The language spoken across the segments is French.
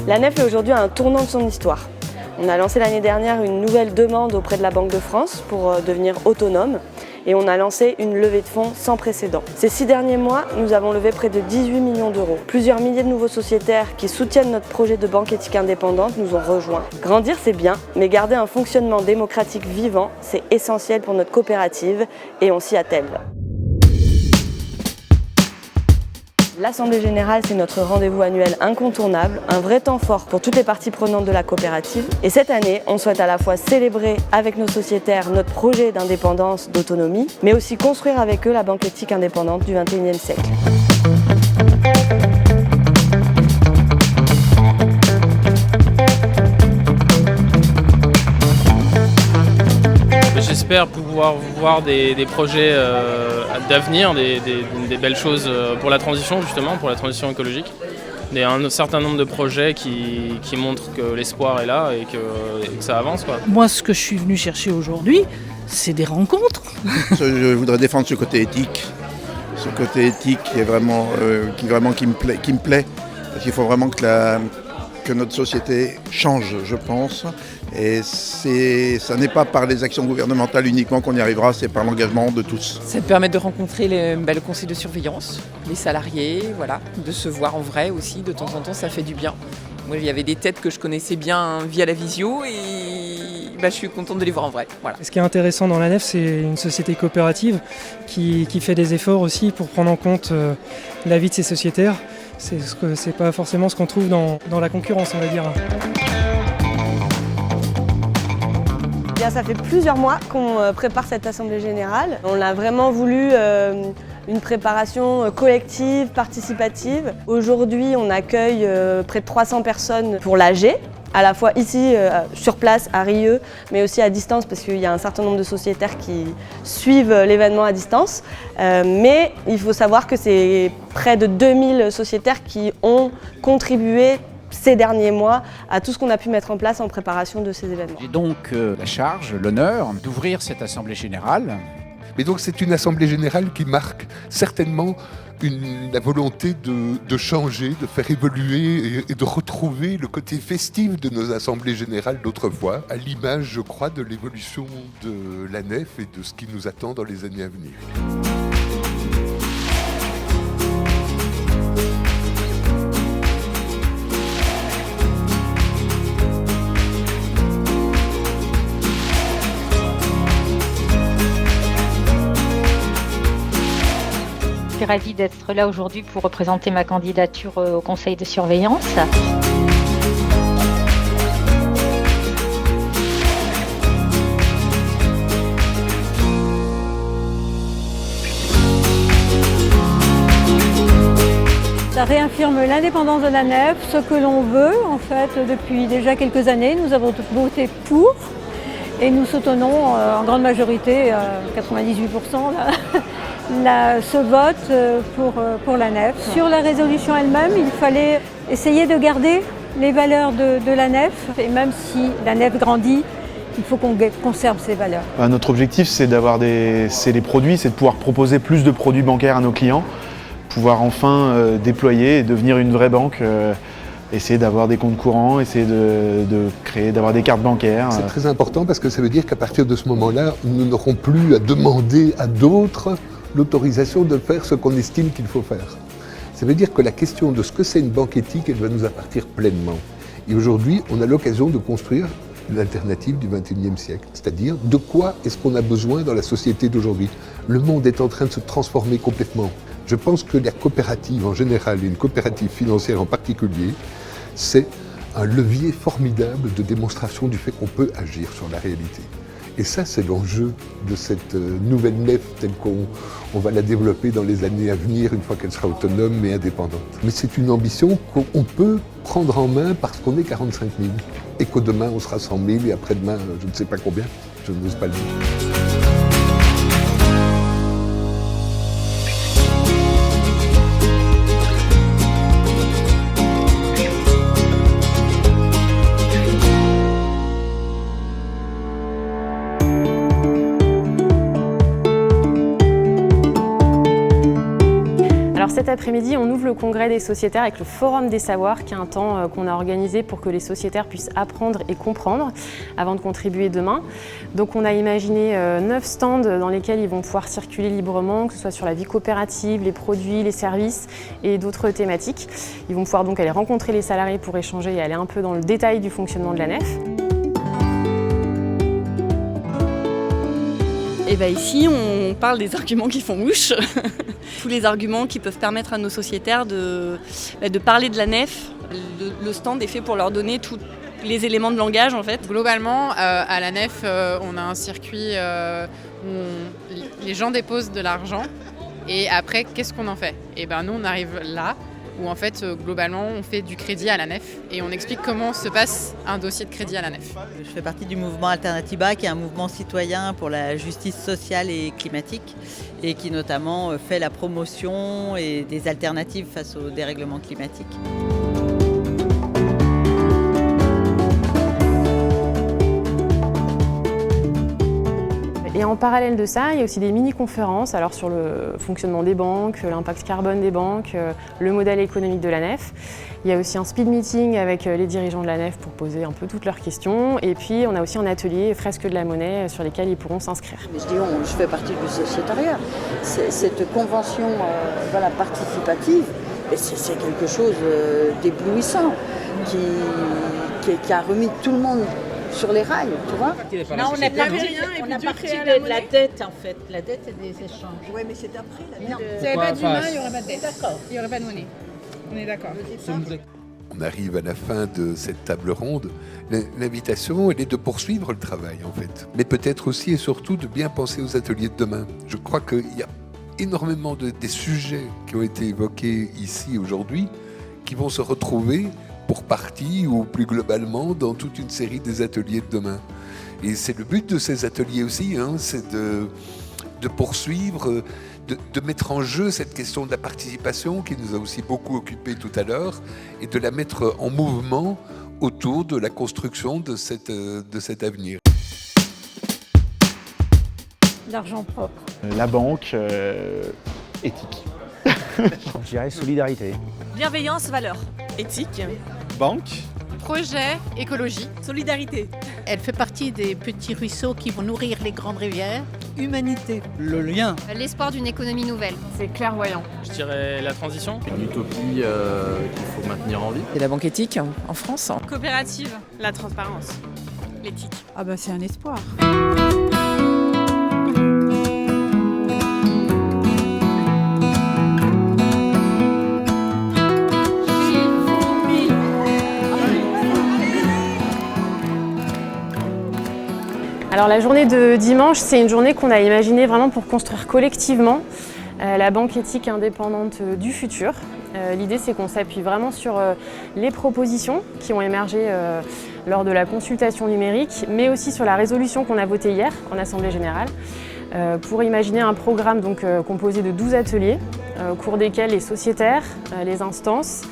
La Nef est aujourd'hui à un tournant de son histoire. On a lancé l'année dernière une nouvelle demande auprès de la Banque de France pour devenir autonome et on a lancé une levée de fonds sans précédent. Ces 6 derniers mois, nous avons levé près de 18 millions d'euros. Plusieurs milliers de nouveaux sociétaires qui soutiennent notre projet de banque éthique indépendante nous ont rejoints. Grandir, c'est bien, mais garder un fonctionnement démocratique vivant, c'est essentiel pour notre coopérative et on s'y attelle. L'Assemblée Générale, c'est notre rendez-vous annuel incontournable, un vrai temps fort pour toutes les parties prenantes de la coopérative. Et cette année, on souhaite à la fois célébrer avec nos sociétaires notre projet d'indépendance, d'autonomie, mais aussi construire avec eux la banque éthique indépendante du XXIe siècle. J'espère pouvoir voir des projets d'avenir, des belles choses pour la transition justement, pour la transition écologique. Un certain nombre de projets qui montrent que l'espoir est là et que ça avance, quoi. Moi, ce que je suis venu chercher aujourd'hui, c'est des rencontres. Je voudrais défendre ce côté éthique qui est vraiment, qui me plaît. Parce qu'il faut vraiment que notre société change, je pense. Et ça n'est pas par les actions gouvernementales uniquement qu'on y arrivera, c'est par l'engagement de tous. Ça te permet de rencontrer le conseil de surveillance, les salariés, voilà, de se voir en vrai aussi, de temps en temps ça fait du bien. Moi il y avait des têtes que je connaissais bien via la visio et je suis contente de les voir en vrai. Voilà. Ce qui est intéressant dans la Nef, c'est une société coopérative qui fait des efforts aussi pour prendre en compte la vie de ses sociétaires. C'est pas forcément ce qu'on trouve dans la concurrence, on va dire. Ça fait plusieurs mois qu'on prépare cette Assemblée Générale. On a vraiment voulu une préparation collective, participative. Aujourd'hui, on accueille près de 300 personnes pour l'AG, à la fois ici, sur place, à Rieux, mais aussi à distance, parce qu'il y a un certain nombre de sociétaires qui suivent l'événement à distance. Mais il faut savoir que c'est près de 2000 sociétaires qui ont contribué ces derniers mois à tout ce qu'on a pu mettre en place en préparation de ces événements. J'ai donc la charge, l'honneur d'ouvrir cette Assemblée Générale. Mais donc c'est une Assemblée Générale qui marque certainement la volonté de changer, de faire évoluer et de retrouver le côté festif de nos Assemblées Générales d'autrefois, à l'image, je crois, de l'évolution de la Nef et de ce qui nous attend dans les années à venir. Je suis ravie d'être là aujourd'hui pour représenter ma candidature au conseil de surveillance. Ça réaffirme l'indépendance de la Nef, ce que l'on veut en fait depuis déjà quelques années. Nous avons voté pour et nous soutenons en grande majorité, 98% ce vote pour la Nef. Sur la résolution elle-même, il fallait essayer de garder les valeurs de la Nef. Et même si la Nef grandit, il faut qu'on conserve ces valeurs. Notre objectif, c'est les produits, c'est de pouvoir proposer plus de produits bancaires à nos clients, pouvoir enfin déployer et devenir une vraie banque. Essayer d'avoir des comptes courants, essayer d'avoir des cartes bancaires. C'est très important parce que ça veut dire qu'à partir de ce moment-là, nous n'aurons plus à demander à d'autres l'autorisation de faire ce qu'on estime qu'il faut faire. Ça veut dire que la question de ce que c'est une banque éthique, elle va nous appartenir pleinement. Et aujourd'hui, on a l'occasion de construire l'alternative du XXIe siècle. C'est-à-dire, de quoi est-ce qu'on a besoin dans la société d'aujourd'hui? Le monde est en train de se transformer complètement. Je pense que la coopérative en général et une coopérative financière en particulier, c'est un levier formidable de démonstration du fait qu'on peut agir sur la réalité. Et ça, c'est l'enjeu de cette nouvelle Nef telle qu'on va la développer dans les années à venir, une fois qu'elle sera autonome et indépendante. Mais c'est une ambition qu'on peut prendre en main parce qu'on est 45 000. Et que demain, on sera 100 000 et après-demain, je ne sais pas combien, je n'ose pas le dire. Alors cet après-midi, on ouvre le congrès des sociétaires avec le Forum des Savoirs, qui est un temps qu'on a organisé pour que les sociétaires puissent apprendre et comprendre avant de contribuer demain. Donc on a imaginé 9 stands dans lesquels ils vont pouvoir circuler librement, que ce soit sur la vie coopérative, les produits, les services et d'autres thématiques. Ils vont pouvoir donc aller rencontrer les salariés pour échanger et aller un peu dans le détail du fonctionnement de la nef. Et bien ici, on parle des arguments qui font mouche. Tous les arguments qui peuvent permettre à nos sociétaires de parler de la nef. Le stand est fait pour leur donner tous les éléments de langage en fait. Globalement, à la nef, on a un circuit où les gens déposent de l'argent et après, qu'est-ce qu'on en fait? Et bien nous, on arrive là où en fait, globalement, on fait du crédit à la nef et on explique comment se passe un dossier de crédit à la nef. Je fais partie du mouvement Alternatiba, qui est un mouvement citoyen pour la justice sociale et climatique et qui notamment fait la promotion et des alternatives face au dérèglement climatique. Et en parallèle de ça, il y a aussi des mini-conférences alors sur le fonctionnement des banques, l'impact carbone des banques, le modèle économique de la nef. Il y a aussi un speed meeting avec les dirigeants de la nef pour poser un peu toutes leurs questions. Et puis on a aussi un atelier fresque de la monnaie sur lesquels ils pourront s'inscrire. Je fais partie du sociétariat. Cette convention participative, c'est quelque chose d'éblouissant qui a remis tout le monde sur les rails, tu vois. Non, on a parti de la dette en fait, la dette et des échanges. Oui, mais c'est après la dette. S'il n'y avait pas d'humain, il n'y aurait pas de dette. D'accord. Il n'y aurait pas de monnaie. On est d'accord. On arrive à la fin de cette table ronde. L'invitation, elle est de poursuivre le travail en fait, mais peut-être aussi et surtout de bien penser aux ateliers de demain. Je crois qu'il y a énormément des sujets qui ont été évoqués ici aujourd'hui qui vont se retrouver pour partie ou plus globalement dans toute une série des ateliers de demain. Et c'est le but de ces ateliers aussi, c'est de poursuivre, de mettre en jeu cette question de la participation qui nous a aussi beaucoup occupés tout à l'heure et de la mettre en mouvement autour de la construction de cet avenir. L'argent propre. La banque, éthique. Je dirais solidarité. Bienveillance, valeur. Éthique. Banque. Projet, écologie. Solidarité. Elle fait partie des petits ruisseaux qui vont nourrir les grandes rivières. Humanité. Le lien. L'espoir d'une économie nouvelle. C'est clairvoyant. Je dirais la transition. Une utopie qu'il faut maintenir en vie. Et la banque éthique en France. Coopérative. La transparence. L'éthique. Ah bah c'est un espoir. Alors la journée de dimanche, c'est une journée qu'on a imaginée vraiment pour construire collectivement la banque éthique indépendante du futur. L'idée, c'est qu'on s'appuie vraiment sur les propositions qui ont émergé lors de la consultation numérique, mais aussi sur la résolution qu'on a votée hier en Assemblée générale, pour imaginer un programme composé de 12 ateliers, au cours desquels les sociétaires, les instances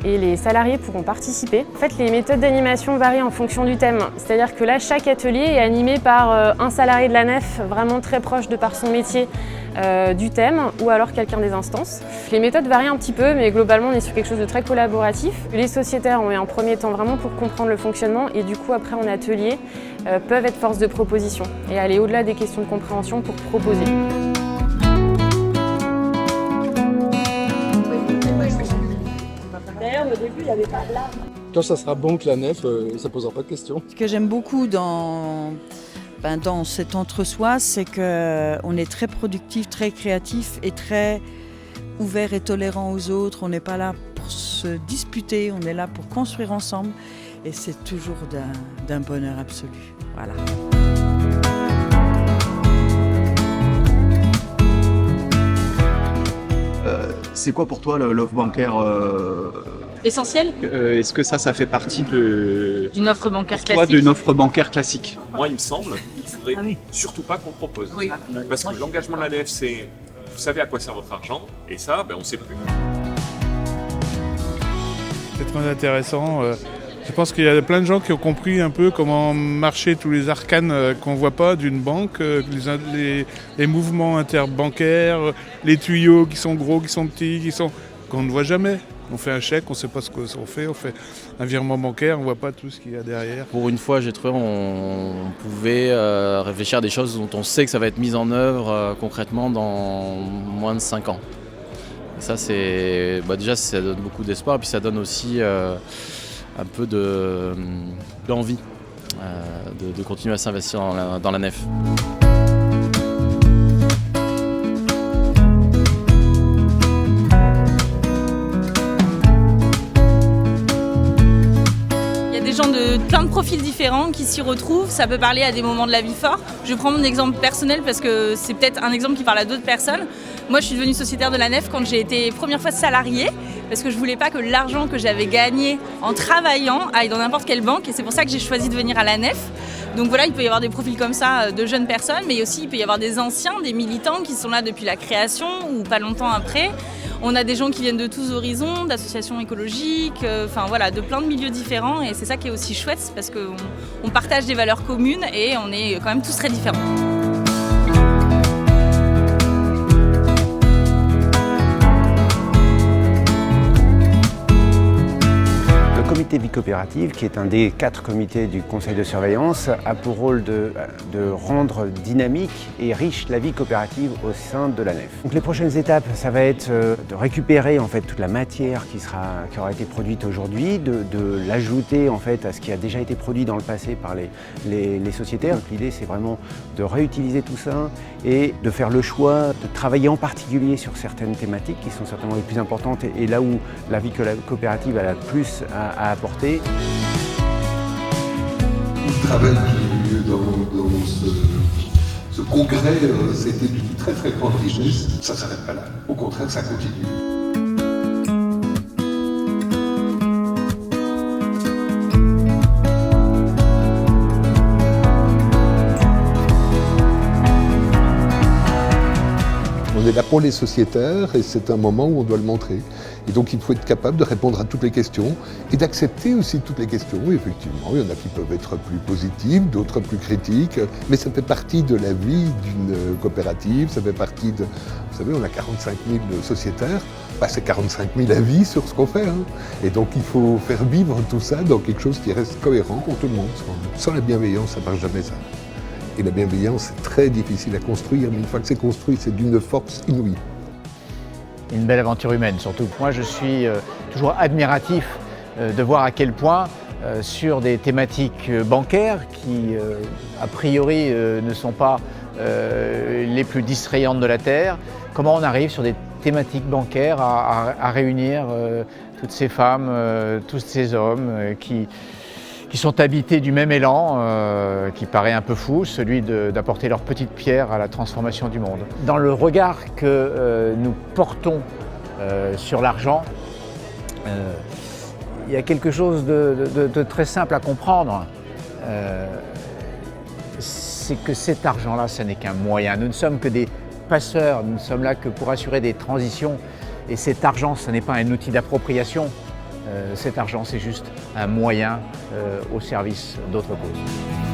et les salariés pourront participer. En fait, les méthodes d'animation varient en fonction du thème. C'est-à-dire que là, chaque atelier est animé par un salarié de la nef, vraiment très proche de par son métier du thème, ou alors quelqu'un des instances. Les méthodes varient un petit peu, mais globalement, on est sur quelque chose de très collaboratif. Les sociétaires ont eu un premier temps vraiment pour comprendre le fonctionnement, et du coup, après, en atelier, peuvent être force de proposition et aller au-delà des questions de compréhension pour proposer. D'ailleurs, au début, il n'y avait pas de larmes. Quand ça sera banque la nef, ça posera pas de questions. Ce que j'aime beaucoup dans cet entre-soi, c'est qu'on est très productif, très créatif et très ouvert et tolérant aux autres. On n'est pas là pour se disputer, on est là pour construire ensemble et c'est toujours d'un bonheur absolu. Voilà. C'est quoi pour toi l'offre bancaire Essentiel. Est-ce que ça fait partie d'une offre bancaire classique? classique. D'une offre bancaire classique. Moi, il me semble qu'il ne faudrait surtout pas qu'on propose. Oui. Parce que l'engagement de la nef, c'est vous savez à quoi sert votre argent, et ça, on ne sait plus. C'est très intéressant Je pense qu'il y a plein de gens qui ont compris un peu comment marchaient tous les arcanes qu'on ne voit pas d'une banque, les mouvements interbancaires, les tuyaux qui sont gros, qui sont petits, qu'on ne voit jamais. On fait un chèque, on ne sait pas ce qu'on fait, on fait un virement bancaire, on ne voit pas tout ce qu'il y a derrière. Pour une fois, j'ai trouvé qu'on pouvait réfléchir à des choses dont on sait que ça va être mis en œuvre concrètement dans moins de 5 ans. Et ça, déjà, ça donne beaucoup d'espoir, et puis ça donne aussi un peu d'envie de continuer à s'investir dans la nef. Gens de plein de profils différents qui s'y retrouvent, ça peut parler à des moments de la vie forts. Je prends mon exemple personnel parce que c'est peut-être un exemple qui parle à d'autres personnes. Moi je suis devenue sociétaire de la nef quand j'ai été première fois salariée parce que je voulais pas que l'argent que j'avais gagné en travaillant aille dans n'importe quelle banque et c'est pour ça que j'ai choisi de venir à la nef. Donc voilà, il peut y avoir des profils comme ça de jeunes personnes, mais aussi il peut y avoir des anciens, des militants qui sont là depuis la création ou pas longtemps après. On a des gens qui viennent de tous horizons, d'associations écologiques, enfin voilà, de plein de milieux différents et c'est ça qui est aussi chouette parce qu'on partage des valeurs communes et on est quand même tous très différents. Le comité Vie Coopérative, qui est un des 4 comités du conseil de surveillance, a pour rôle de rendre dynamique et riche la vie coopérative au sein de la nef. Donc les prochaines étapes, ça va être de récupérer en fait toute la matière qui aura été produite aujourd'hui, de l'ajouter en fait à ce qui a déjà été produit dans le passé par les sociétaires. Donc l'idée c'est vraiment de réutiliser tout ça et de faire le choix de travailler en particulier sur certaines thématiques qui sont certainement les plus importantes et là où la vie coopérative a le plus à apporter. Le travail qui a eu lieu dans ce congrès, c'était d'une très très grande richesse. Ça ne s'arrête pas là. Au contraire, ça continue. On est là pour les sociétaires et c'est un moment où on doit le montrer. Et donc il faut être capable de répondre à toutes les questions et d'accepter aussi toutes les questions. Oui, effectivement, il y en a qui peuvent être plus positives, d'autres plus critiques, mais ça fait partie de la vie d'une coopérative, ça fait partie de... Vous savez, on a 45 000 sociétaires, c'est 45 000 avis sur ce qu'on fait. Et donc il faut faire vivre tout ça dans quelque chose qui reste cohérent pour tout le monde. Sans la bienveillance, ça ne marche jamais ça. Et la bienveillance, c'est très difficile à construire, mais une fois que c'est construit, c'est d'une force inouïe. Une belle aventure humaine, surtout. Moi, je suis toujours admiratif de voir à quel point, sur des thématiques bancaires qui, a priori, ne sont pas les plus distrayantes de la Terre, comment on arrive sur des thématiques bancaires à réunir toutes ces femmes, tous ces hommes qui sont habités du même élan, qui paraît un peu fou, celui d'apporter leur petite pierre à la transformation du monde. Dans le regard que nous portons sur l'argent, il y a quelque chose de très simple à comprendre. C'est que cet argent-là, ce n'est qu'un moyen. Nous ne sommes que des passeurs, nous ne sommes là que pour assurer des transitions. Et cet argent, ce n'est pas un outil d'appropriation. Cet argent, c'est juste un moyen au service d'autres causes.